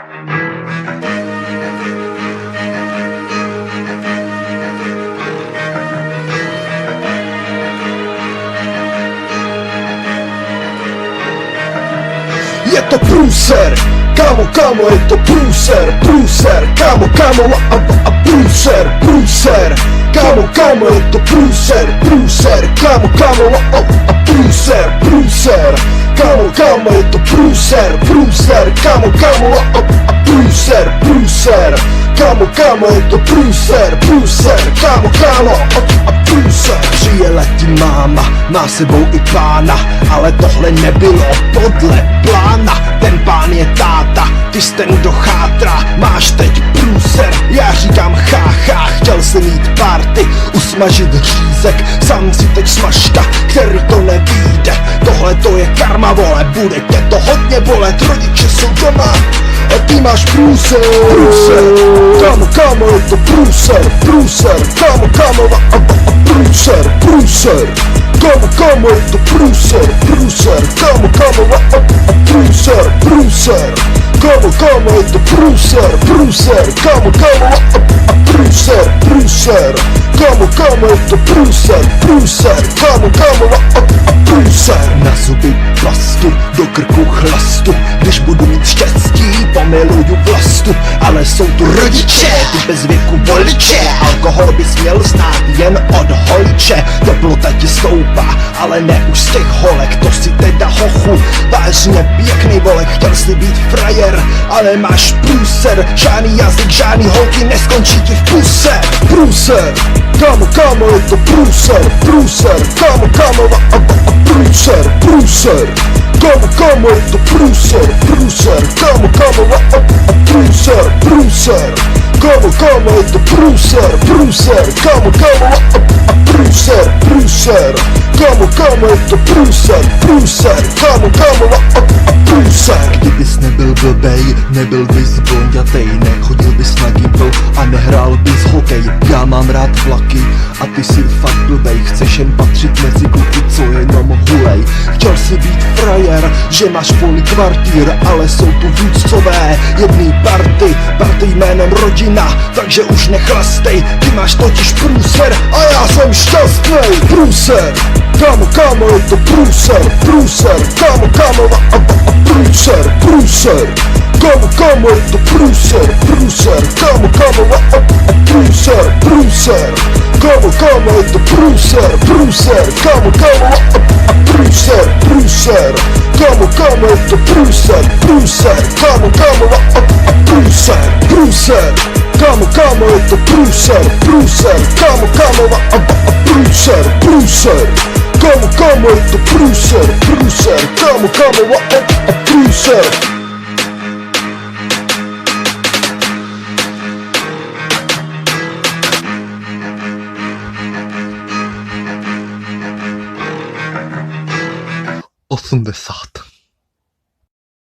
Je to průser, kámo, je to průser, kámo, a průser, kámo, je to průser, kámo, a průser, kámo, je to průser, kámo, a průser, kámo, je to průser, kámo, a průser. Přijela ti máma, má sebou i pána, ale tohle nebylo podle plána. Ten pán je táta, ty jsi ten, kdo chátrá, máš teď průser. Já říkám cháchá, chtěl si mít party, usmažit řízek, sám si teď smažka, který to nevíde. Tohle to je karma, vole, bude tě to hodně bolet, rodiče jsou doma a ty máš průser, kámo, je to průser, kámo, a průser, kámo, je to průser, kámo, a průser, kámo, je to průser, kámo, a průser, kámo, je to průser, kámo, a průser. Na zuby plastu, do krku chlastu, když budu mít štěstí, pomiluju vlastu, ale jsou tu rodiče, ty bez věku voliče, alkohol bys měl znát jen od holiče, teplota ti stoupá, ale ne už z těch holek, to si teda hochu, vážně pěkný volek, chtěl si být frajer, ale máš průser, žádný jazyk, žádný holky, neskončí ti v puse. Průser, kámo, je to průser, kámo, a průser, kámo, je to průser, kámo, a průser, kámo, je to průser, kámo, a průser, kámo, je to průser, kámo, a průser. Kdybys nebyl blbej, nebyl bys blondětej, nechodil bys na gimbal a nehrál bys hokej. Já mám rád vlaky a ty si fakt blbej, chceš jen patřit mezi kluky, co jenom hulej. Chtěl si být frajer, že máš volný kvartír, ale jsou tu vůdcové jedný party jménem rodina, takže už nechlastej, ty máš totiž průser a já jsem šťastnej. Průser, kámo, je to průser, kámo, a průser, kámo, je to průser, kámo, a průser, kámo, je to průser, kámo, a průser, kámo, je to průser, kámo, a průser, kámo, je to průser, kámo, a průser, kámo, je to průser, kámo, a průser. Osmdesát.